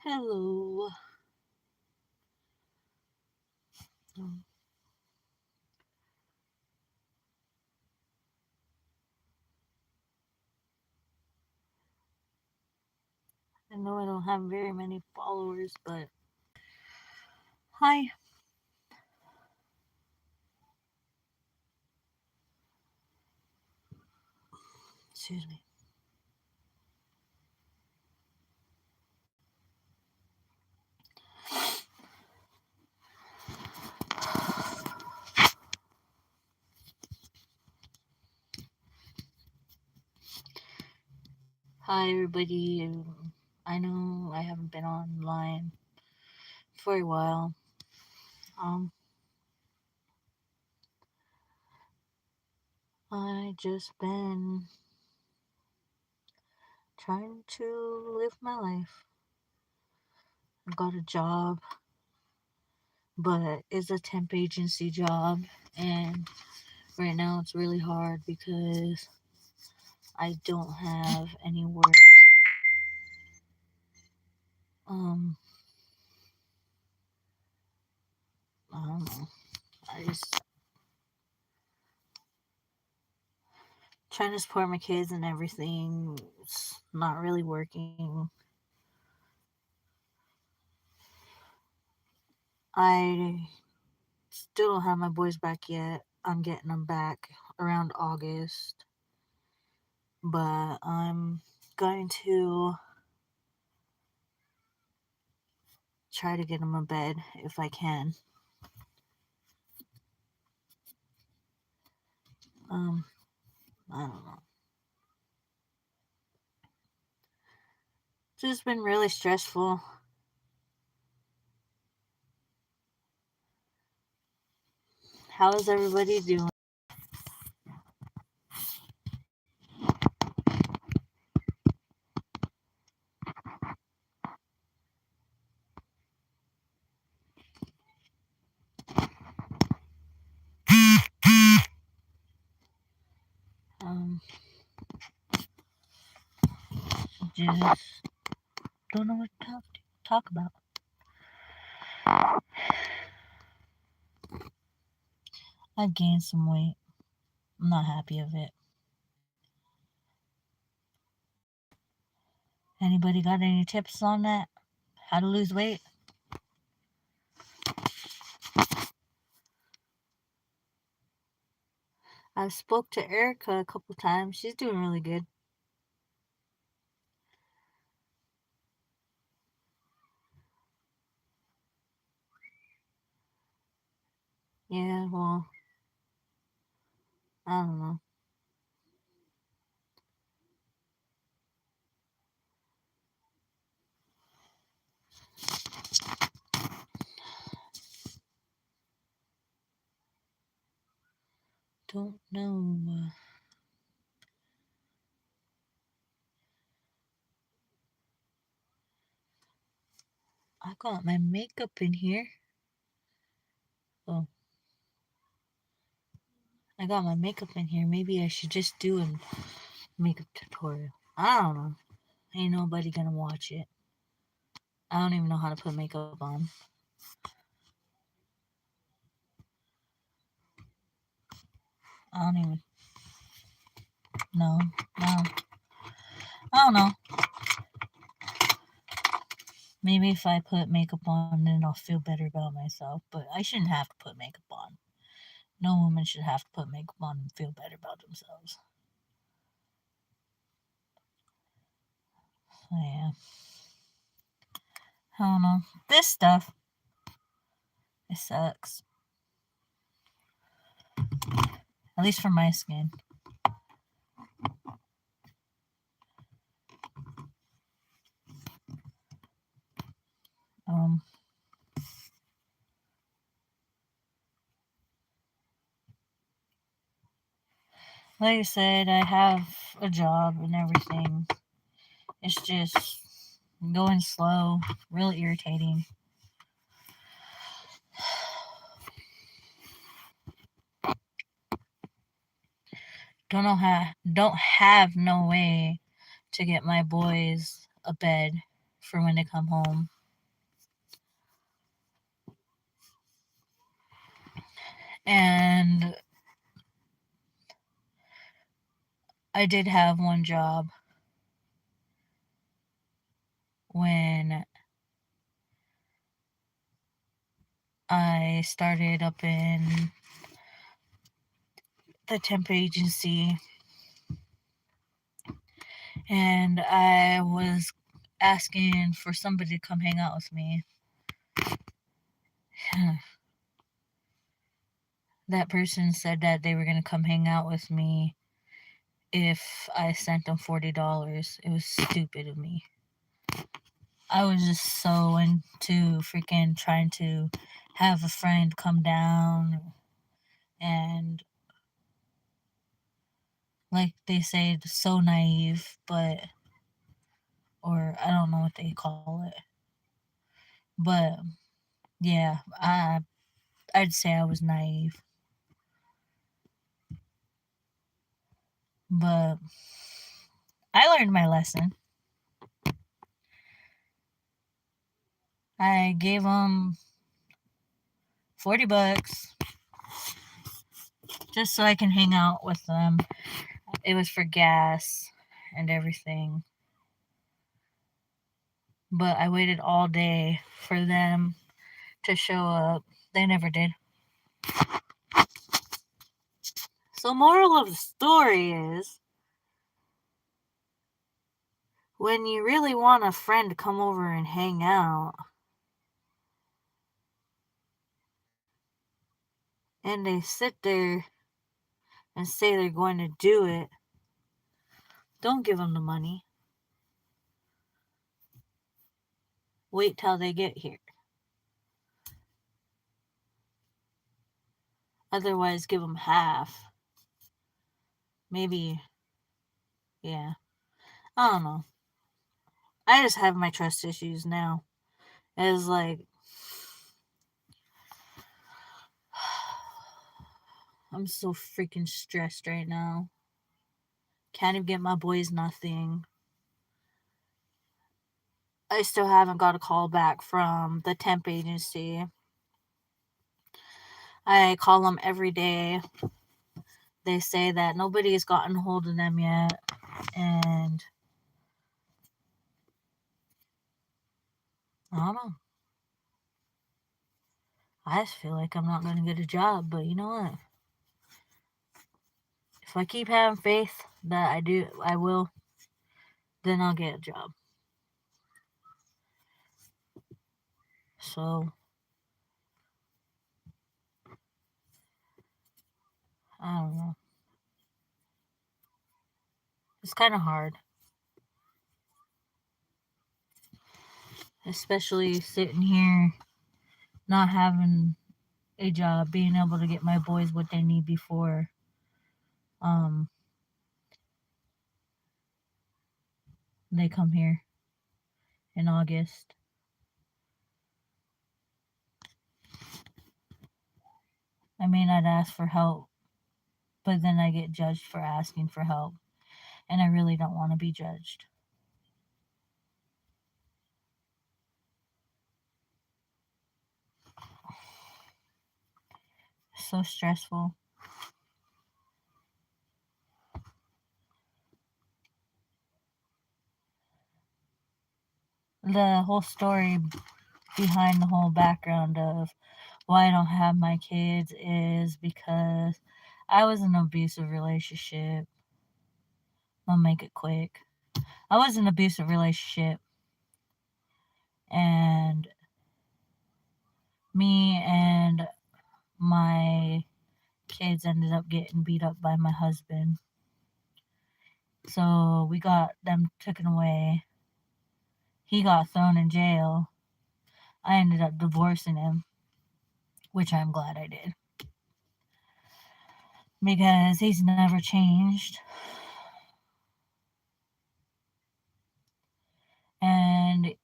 Hello. Um, I know I don't have very many followers, but hi. Excuse me. Hi, everybody. I know I haven't been online for a while. Um, I just been trying to live my life. I got a job, but it's a temp agency job, and right now it's really hard because I don't have any work. Um, I don't know. I just trying to support my kids and everything. It's not really working. I still don't have my boys back yet. I'm getting them back around August, but I'm going to try to get them a bed if I can. Um, I don't know. It's just been really stressful. How is everybody doing? Um, just don't know what to talk about. I've gained some weight. I'm not happy of it. Anybody got any tips on that? How to lose weight? I've spoke to Erica a couple times. She's doing really good. Yeah, well, I don't know. Don't know. I got my makeup in here. Oh, I got my makeup in here. Maybe I should just do a makeup tutorial. I don't know. Ain't nobody gonna watch it. I don't even know how to put makeup on. I don't even know. No. I don't know. Maybe if I put makeup on, then I'll feel better about myself. But I shouldn't have to put makeup on. No woman should have to put makeup on and feel better about themselves. So yeah. I don't know. This stuff, it sucks. At least for my skin. Um, like I said, I have a job and everything. It's just going slow, really irritating. Don't have no way to get my boys a bed. for when they come home. And I did have one job when I started up in the temp agency, and I was asking for somebody to come hang out with me. That person said that they were going to come hang out with me if I sent them $40. It was stupid of me. I was just so into freaking trying to have a friend come down and, like they say, so naive, but, or I don't know what they call it. But yeah, I'd say I was naive. But I learned my lesson. I gave them $40 just so I can hang out with them. It was for gas and everything. But I waited all day for them to show up. They never did. So, moral of the story is, when you really want a friend to come over and hang out, and they sit there and say they're going to do it, don't give them the money. Wait till they get here. Otherwise, give them half. Maybe, yeah. I don't know. I just have my trust issues now. It's like, I'm so freaking stressed right now. Can't even get my boys nothing. I still haven't got a call back from the temp agency. I call them every day. They say that nobody's gotten hold of them yet. And I don't know. I just feel like I'm not going to get a job. But you know what? If I keep having faith that I will, then I'll get a job. So, I don't know. It's kind of hard. Especially sitting here, not having a job, being able to get my boys what they need before they come here in August. I mean, I'd ask for help, but then I get judged for asking for help, and I really don't want to be judged. So stressful. The whole story behind the whole background of why I don't have my kids is because I was in an abusive relationship. I'll make it quick. I was in an abusive relationship, and me and my kids ended up getting beat up by my husband. So we got them taken away. He got thrown in jail. I ended up divorcing him, which I'm glad I did. Because he's never changed. And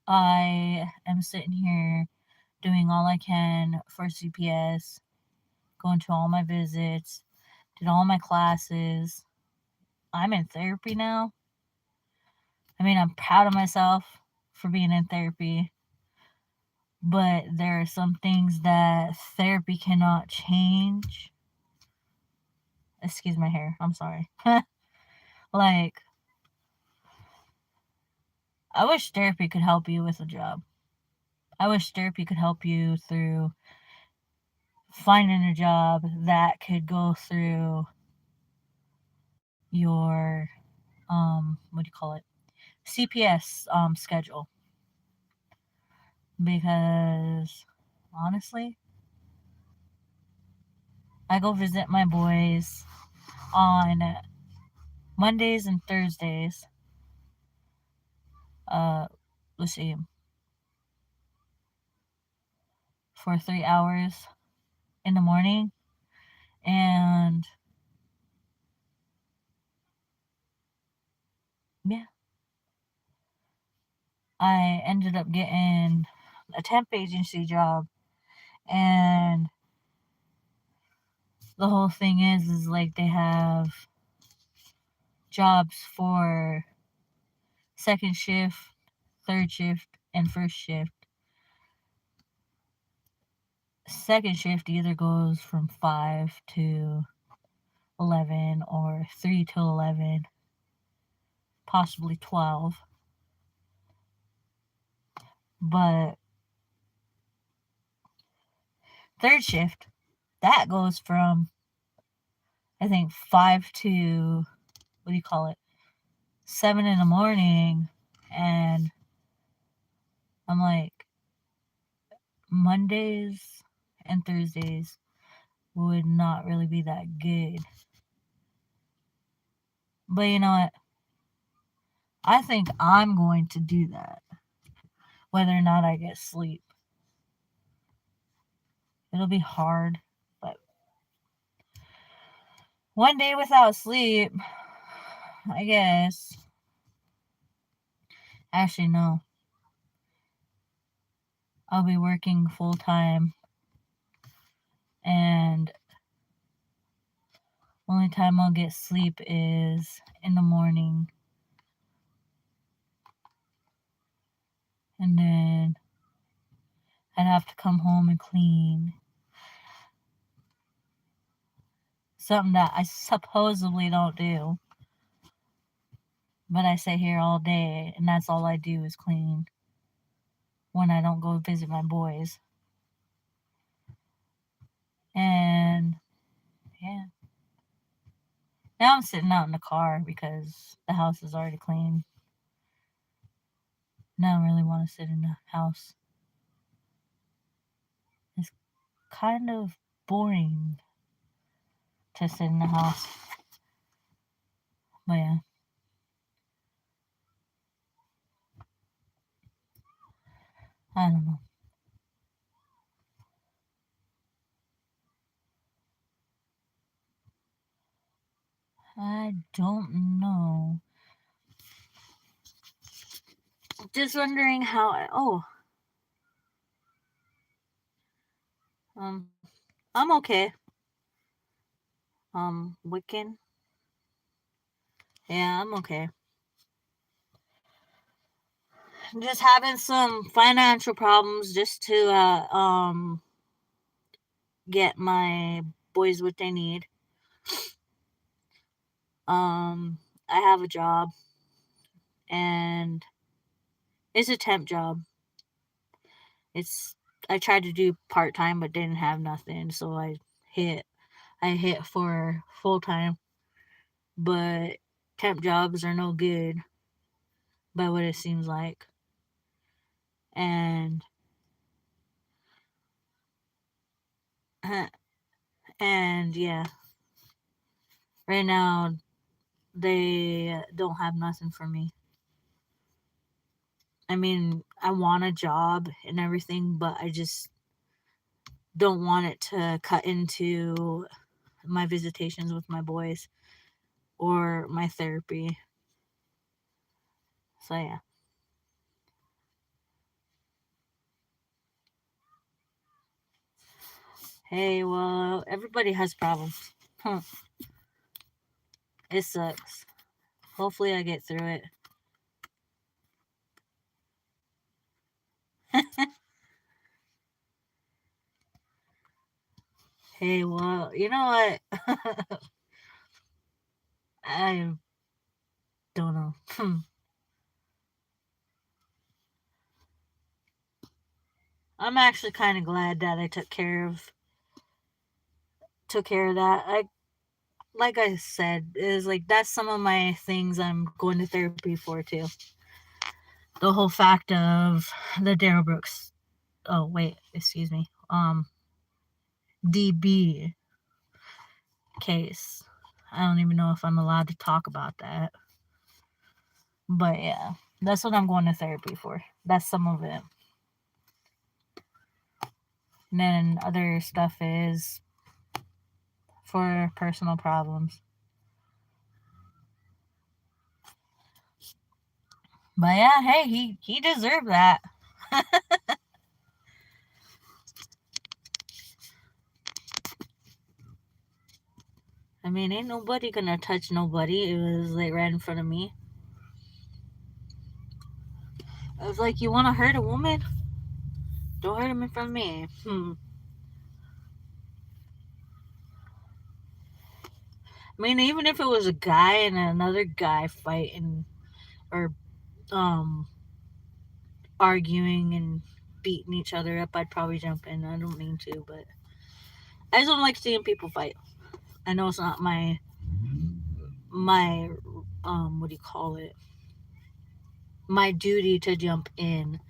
I am sitting here doing all I can for CPS, going to all my visits, did all my classes. I'm in therapy now. I'm mean, I'm proud of myself for being in therapy, but there are some things that therapy cannot change. Excuse my hair. I'm sorry. Like, I wish therapy could help you with a job. I wish therapy could help you through finding a job that could go through your what do you call it? CPS schedule. Because honestly, I go visit my boys on Mondays and Thursdays. Let's see, for 3 hours in the morning, and yeah, I ended up getting a temp agency job, and the whole thing is like they have jobs for second shift, third shift, and first shift. Second shift either goes from 5 to 11 or 3 to 11, possibly 12. But third shift, that goes from, I think, 5 to, what do you call it, 7 in the morning. And I'm like, Mondays and Thursdays would not really be that good. But you know what? I think I'm going to do that, whether or not I get sleep. It'll be hard, but one day without sleep, I guess. Actually, no. I'll be working full time, and only time I'll get sleep is in the morning. And then I'd have to come home and clean. Something that I supposedly don't do. But I sit here all day, and that's all I do is clean when I don't go visit my boys. And yeah. Now I'm sitting out in the car because the house is already clean. Now I don't really want to sit in the house. It's kind of boring to sit in the house. But yeah. I don't know. I don't know. Just wondering how I'm okay. Wiccan. Yeah, I'm okay. I'm just having some financial problems just to get my boys what they need. I have a job, and it's a temp job. I tried to do part time but didn't have nothing, so hit hit for full time. But temp jobs are no good by what it seems like. And and yeah, right now they don't have nothing for me. I mean, I want a job and everything, but I just don't want it to cut into my visitations with my boys or my therapy. So yeah. Hey, well, everybody has problems. Huh. It sucks. Hopefully I get through it. Hey, well, you know what? I don't know. I'm actually kind of glad that I took care of that. Like I said, is like that's some of my things I'm going to therapy for too. The whole fact of the Daryl Brooks. Oh wait, excuse me. DB case. I don't even know if I'm allowed to talk about that. But yeah, that's what I'm going to therapy for. That's some of it. And then other stuff is for personal problems. But yeah, hey, he deserved that. I mean, ain't nobody gonna touch nobody. It was like right in front of me. I was like, you wanna hurt a woman? Don't hurt him in front of me. I mean, even if it was a guy and another guy fighting or um arguing and beating each other up, I'd probably jump in. I don't mean to, but I just don't like seeing people fight. I know it's not my what do you call it? My duty to jump in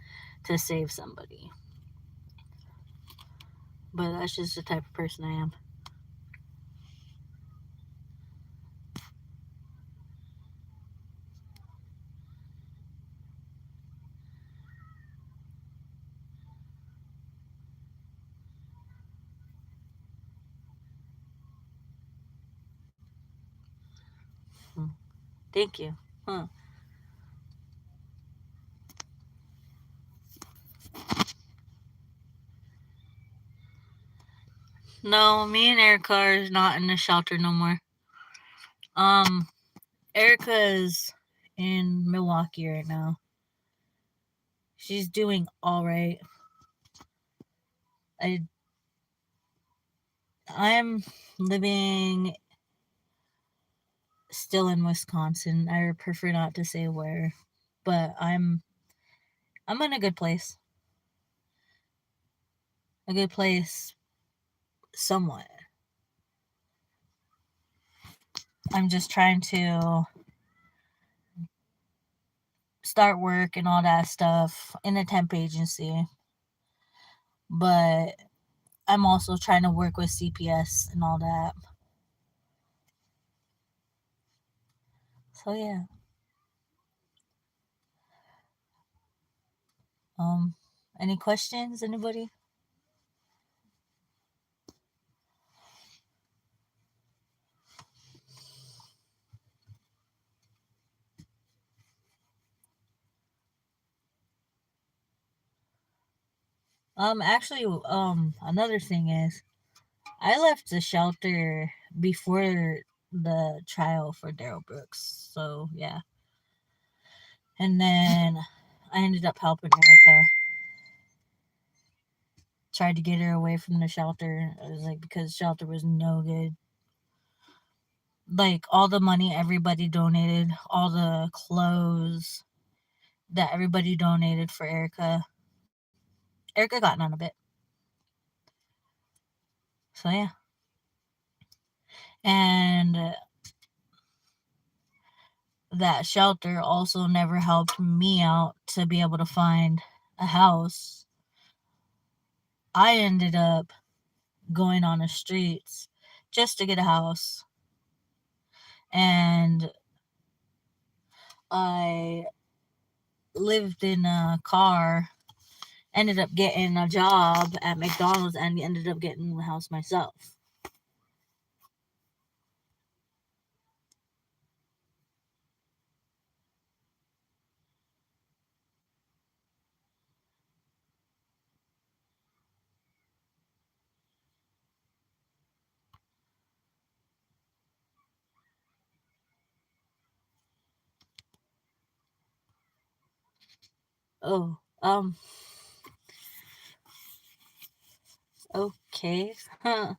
to save somebody. But that's just the type of person I am. Hmm. Thank you. Huh. No, me and Erica are not in the shelter no more. Um, Erica's in Milwaukee right now. She's doing all right. I I'm living still in Wisconsin. I prefer not to say where, but I'm in a good place. A good place somewhat. I'm just trying to start work and all that stuff in a temp agency. But I'm also trying to work with CPS and all that. So yeah. Um any questions, anybody? Actually, another thing is I left the shelter before the trial for Daryl Brooks. So yeah. And then I ended up helping Erica. Tried to get her away from the shelter. It was like because shelter was no good. Like all the money everybody donated, all the clothes that everybody donated for Erica. Erica got none of it. So yeah. And that shelter also never helped me out to be able to find a house. I ended up going on the streets just to get a house. And I lived in a car, ended up getting a job at McDonald's, and ended up getting the house myself. Oh, Okay. Huh.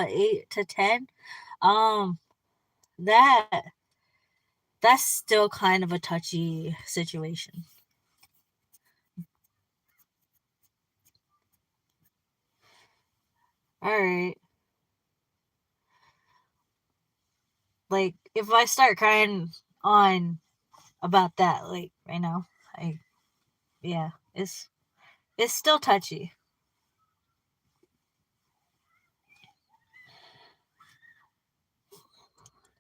8 to 10. Um, that that's still kind of a touchy situation. All right. Like if I start crying on about that, like right now, I yeah, it's still touchy.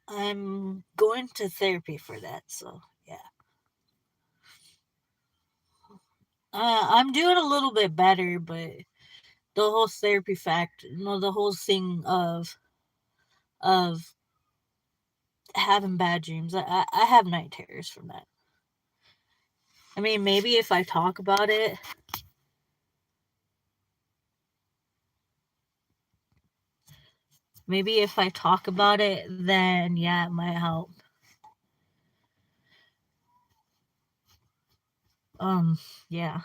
I'm going to therapy for that, so yeah. I'm doing a little bit better, but the whole therapy fact, the whole thing of having bad dreams, I have night terrors from that. I mean, maybe if I talk about it, then yeah, it might help. Um, yeah.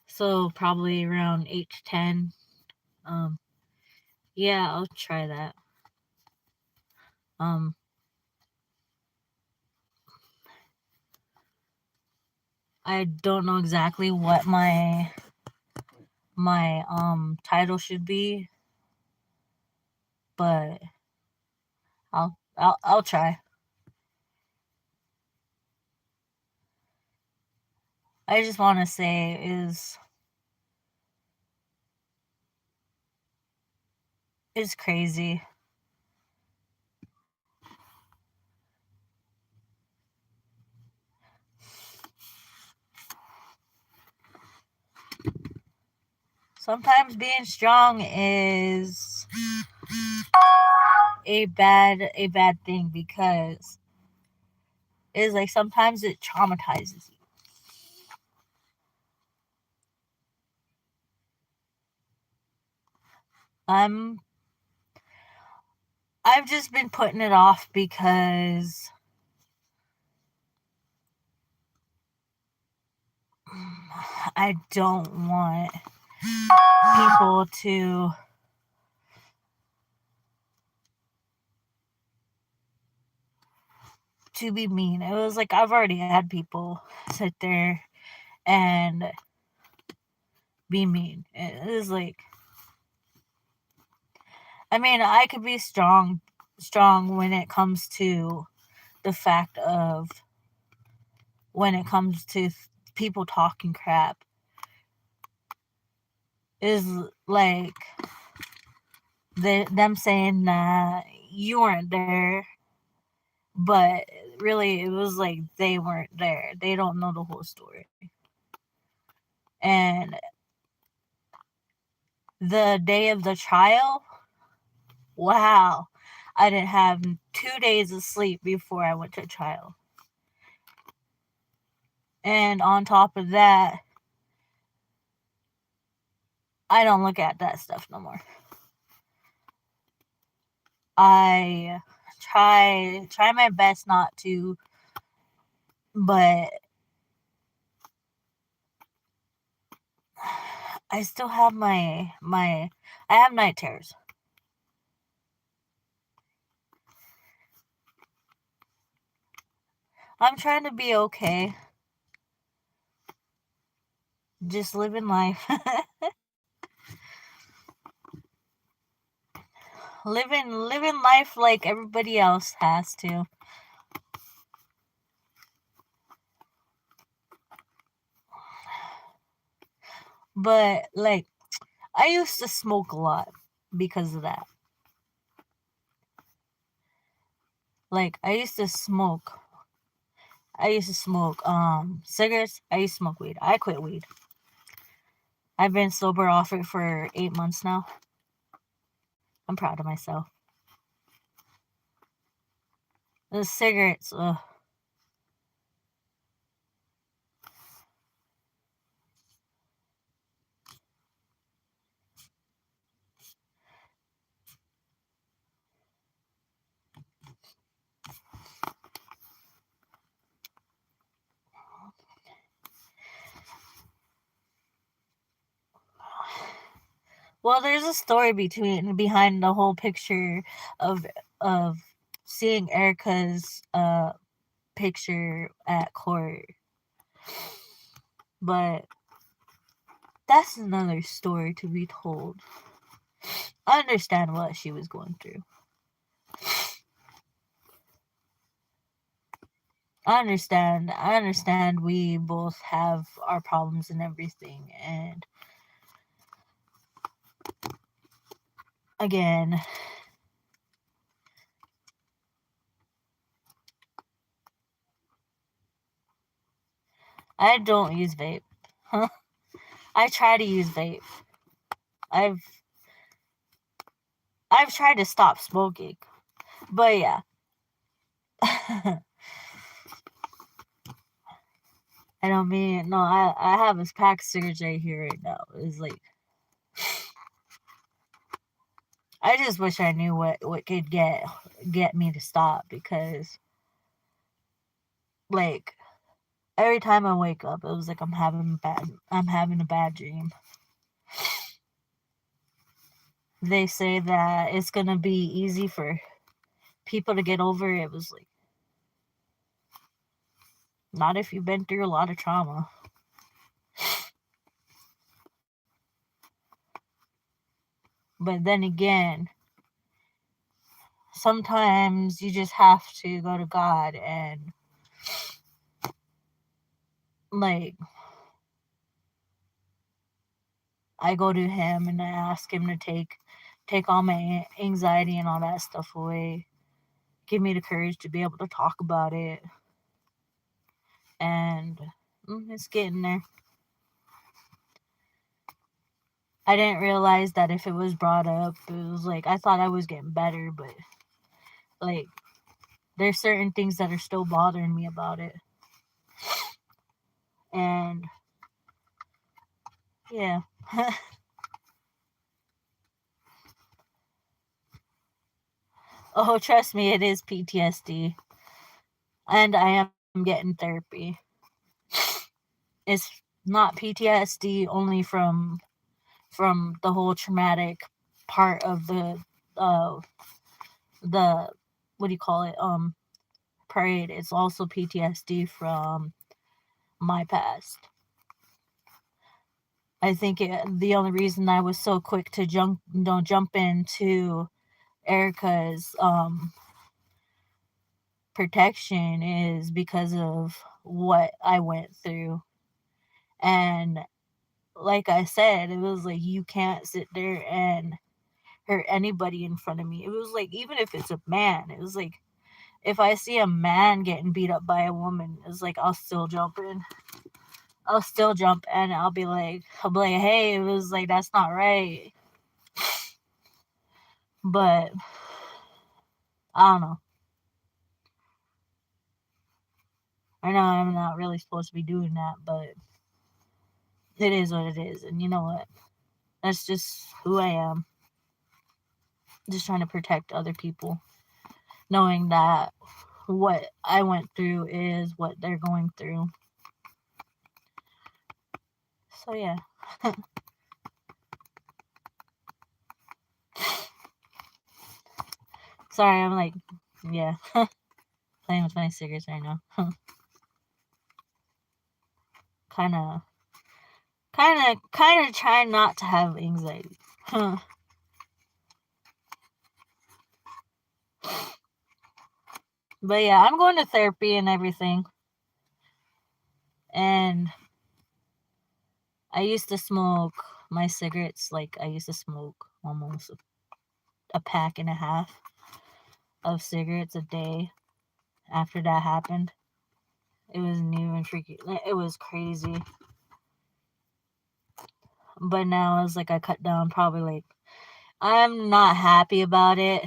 So probably around 8 to 10. Um, yeah, I'll try that. Um, I don't know exactly what my title should be, but I'll try. I just want to say is crazy. Sometimes being strong is a bad thing because it's like sometimes it traumatizes you. I'm I've just been putting it off because I don't want people to be mean. It was like I've already had people sit there and be mean. It was like I mean, I could be strong when it comes to the fact of when it comes to people talking crap is like them saying that you weren't there, but really it was like they weren't there. They don't know the whole story. And the day of the trial, wow, I didn't have 2 days of sleep before I went to trial. And on top of that, I don't look at that stuff no more. I try my best not to, but I still have I have night terrors. I'm trying to be okay. Just living life. living life like everybody else has to. But like I used to smoke a lot because of that. Like I used to smoke cigarettes. I used to smoke weed. I quit weed. I've been sober off it for 8 months now. I'm proud of myself. The cigarettes, ugh. Well, there's a story behind the whole picture of of seeing Erica's picture at court, but that's another story to be told. I understand what she was going through. I understand we both have our problems and everything, and again, I don't use vape. I try to use vape. I've I've tried to stop smoking. But yeah. I don't mean no, I have a pack of cigarettes right here right now. It's like I just wish I knew what could get me to stop, because like every time I wake up it was like I'm having a bad dream. They say that it's gonna be easy for people to get over it. It was like not if you've been through a lot of trauma. But then again, sometimes you just have to go to God and like I go to him and I ask him to take all my anxiety and all that stuff away. Give me the courage to be able to talk about it. And it's getting there. I didn't realize that if it was brought up, it was like I thought I was getting better, but like there's certain things that are still bothering me about it. And yeah. Oh, trust me, it is PTSD. And I am getting therapy. It's not PTSD only from the whole traumatic part of uh the what do you call it parade. It's also PTSD from my past. I think the only reason I was so quick to jump into Erica's protection is because of what I went through. And like I said, it was like you can't sit there and hurt anybody in front of me. It was like even if it's a man, it was like if I see a man getting beat up by a woman, it's like I'll still jump in. I'll still jump and I'll be like, hey, it was like that's not right. But I don't know. I know I'm not really supposed to be doing that, but it is what it is. And you know what? That's just who I am. Just trying to protect other people, knowing that what I went through is what they're going through. So yeah. Sorry, I'm like, yeah, playing with my cigarettes right now. kind of, kind of trying not to have anxiety. But yeah, I'm going to therapy and everything. And I used to smoke my cigarettes, like I used to smoke almost a pack and a half of cigarettes a day after that happened. It was new and freaky. It was crazy. But now it's like I cut down probably like I'm not happy about it.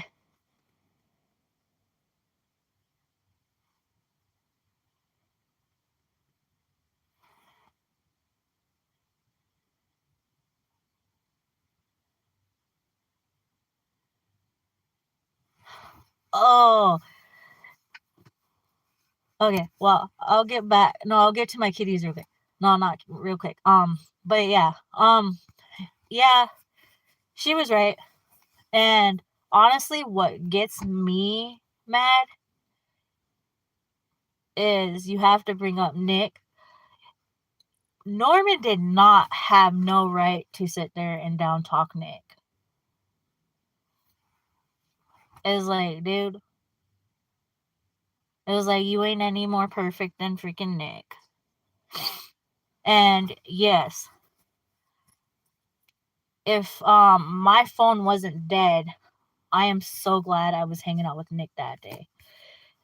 Oh, okay. Well, I'll get back. No, I'll get to my kitties real quick. No, not real quick. But yeah. Yeah. She was right. And honestly, what gets me mad is you have to bring up Nick. Norman did not have no right to sit there and down talk Nick. It's like, dude, it was like, you ain't any more perfect than freaking Nick. And yes, if my phone wasn't dead, I am so glad I was hanging out with Nick that day.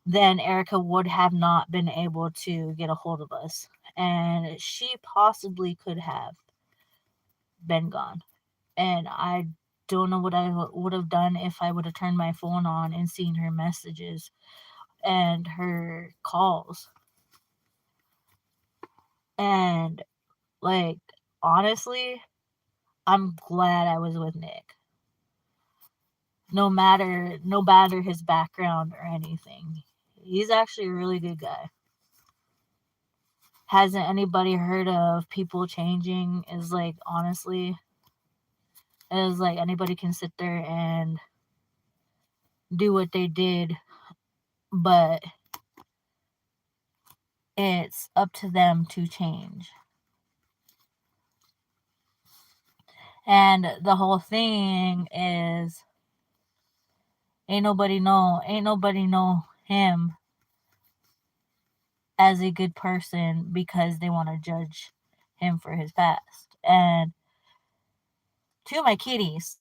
Then Erica would have not been able to get a hold of us. And she possibly could have been gone. And I don't know what I would have done if I would have turned my phone on and seen her messages and her calls. And like, honestly, I'm glad I was with Nick. No matter his background or anything. He's actually a really good guy. Hasn't anybody heard of people changing? Is like, honestly, is like anybody can sit there and do what they did, but it's up to them to change. And the whole thing is ain't nobody know him as a good person because they want to judge him for his past. And to my kitties,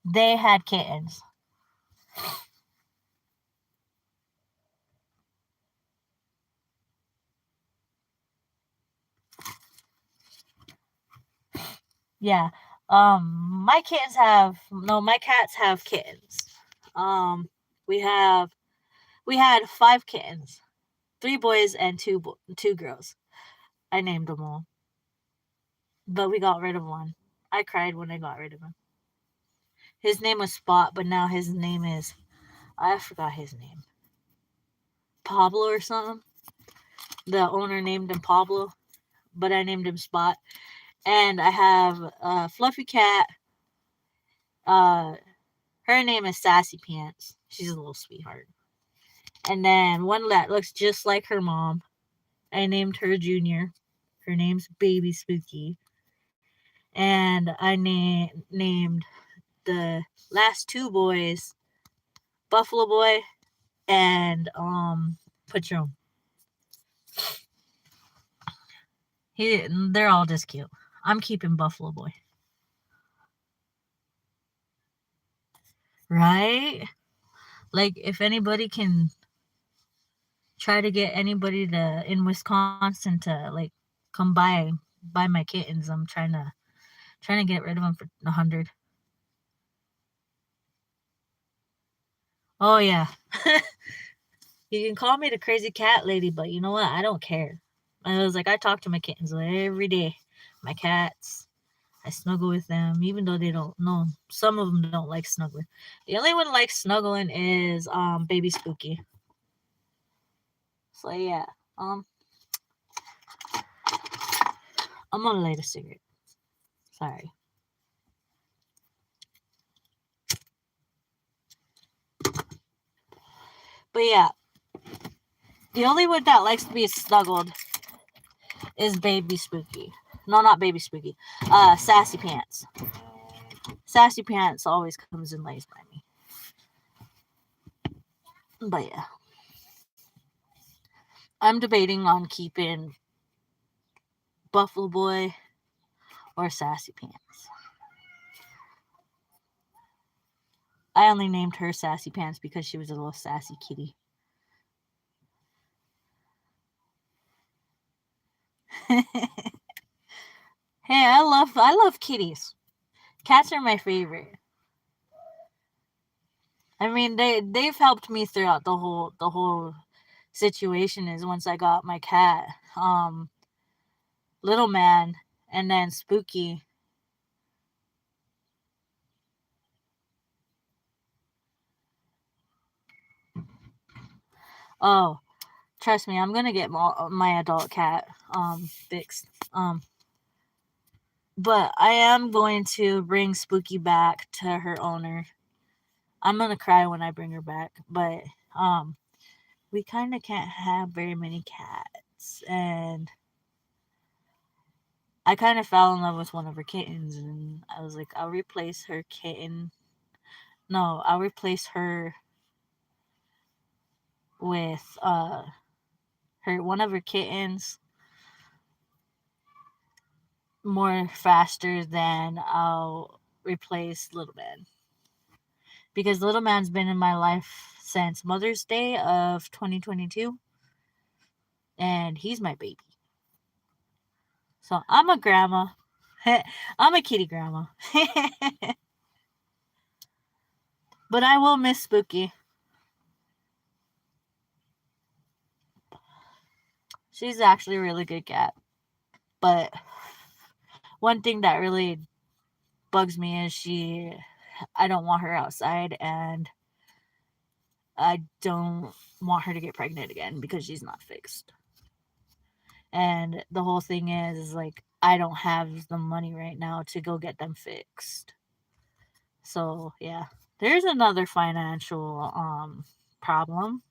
they had kittens. Yeah. My kittens have no, my cats have kittens. Um, we have we had 5 kittens, 3 boys and two girls. I named them all, but we got rid of one. I cried when I got rid of him. His name was Spot, but now his name is, I forgot his name, Pablo or something. The owner named him Pablo, but I named him Spot. And I have a fluffy cat. Uh, Her name is Sassy Pants. She's a little sweetheart. And then one that looks just like her mom. I named her Junior. Her name's Baby Spooky. And I named the last 2 boys Buffalo Boy and Patron. They're all just cute. I'm keeping Buffalo Boy. Right? Like, if anybody can try to get anybody to in Wisconsin to like come buy my kittens, I'm trying to get rid of them for 100. Oh yeah. You can call me the crazy cat lady, but you know what? I don't care. I was like, I talk to my kittens every day. My cats, I snuggle with them, even though they don't know. Some of them don't like snuggling. The only one likes snuggling is Baby Spooky. So yeah, um, I'm gonna light a cigarette. Sorry. But yeah, the only one that likes to be snuggled is Baby Spooky. No, not Baby Spooky. Sassy Pants. Sassy Pants always comes and lays by me. But yeah, I'm debating on keeping Buffalo Boy or Sassy Pants. I only named her Sassy Pants because she was a little sassy kitty. Hey, I love kitties. Cats are my favorite. I mean, they've helped me throughout the whole situation. Is once I got my cat, Little Man, and then Spooky. Oh, trust me, I'm gonna get my adult cat fixed. But I am going to bring Spooky back to her owner. I'm gonna cry when I bring her back, but we kind of can't have very many cats, and I kind of fell in love with one of her kittens, and I was like, I'll replace her kitten. No, I'll replace her with her one of her kittens more faster than I'll replace Little Man. Because Little Man's been in my life since Mother's Day of 2022, and he's my baby. So I'm a grandma. I'm a kitty grandma. But I will miss Spooky. She's actually a really good cat. But one thing that really bugs me is I don't want her outside, and I don't want her to get pregnant again because she's not fixed. And the whole thing is like, I don't have the money right now to go get them fixed. So yeah, there's another financial problem.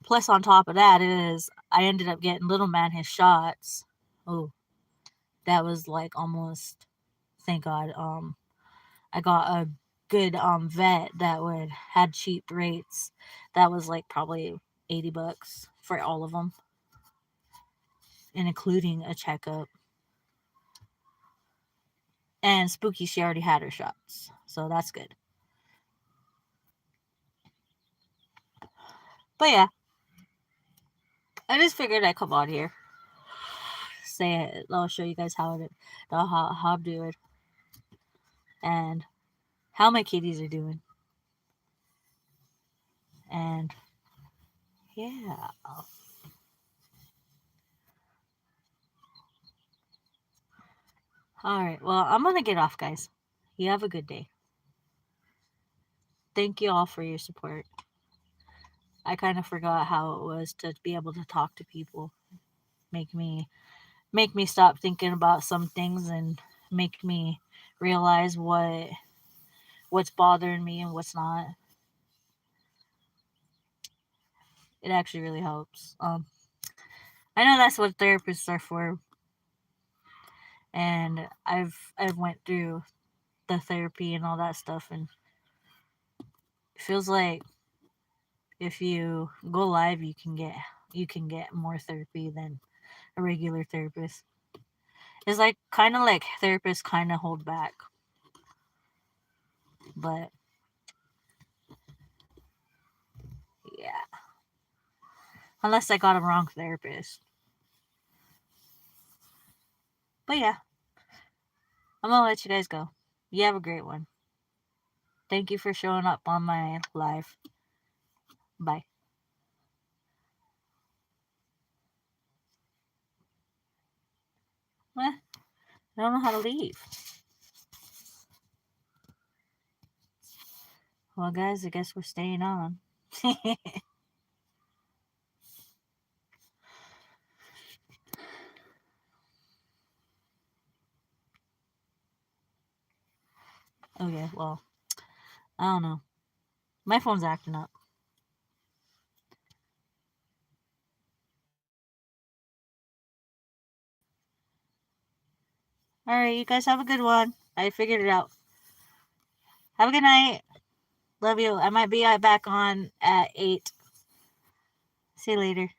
Plus, on top of that, is I ended up getting Little Man his shots. Oh, that was like almost, thank God. I got a good vet that would had cheap rates. That was like probably $80 for all of them, and including a checkup. And Spooky, she already had her shots, so that's good. But yeah, I just figured I'd come on here, say it. I'll show you guys how I'm doing, and how my kitties are doing, and yeah. All right. Well, I'm gonna get off, guys. You have a good day. Thank you all for your support. I kind of forgot how it was to be able to talk to people. Make me stop thinking about some things, and make me realize what's bothering me and what's not. It actually really helps. I know that's what therapists are for, and I've went through the therapy and all that stuff, and it feels like if you go live, you can get more therapy than a regular therapist. It's like kind of like therapists kind of hold back, but yeah, unless I got a wrong therapist. But yeah, I'm gonna let you guys go. You have a great one. Thank you for showing up on my live. Bye. I don't know how to leave. Well, guys, I guess we're staying on. Okay, well, I don't know. My phone's acting up. All right, you guys have a good one. I figured it out. Have a good night. Love you. I might be back on at 8. See you later.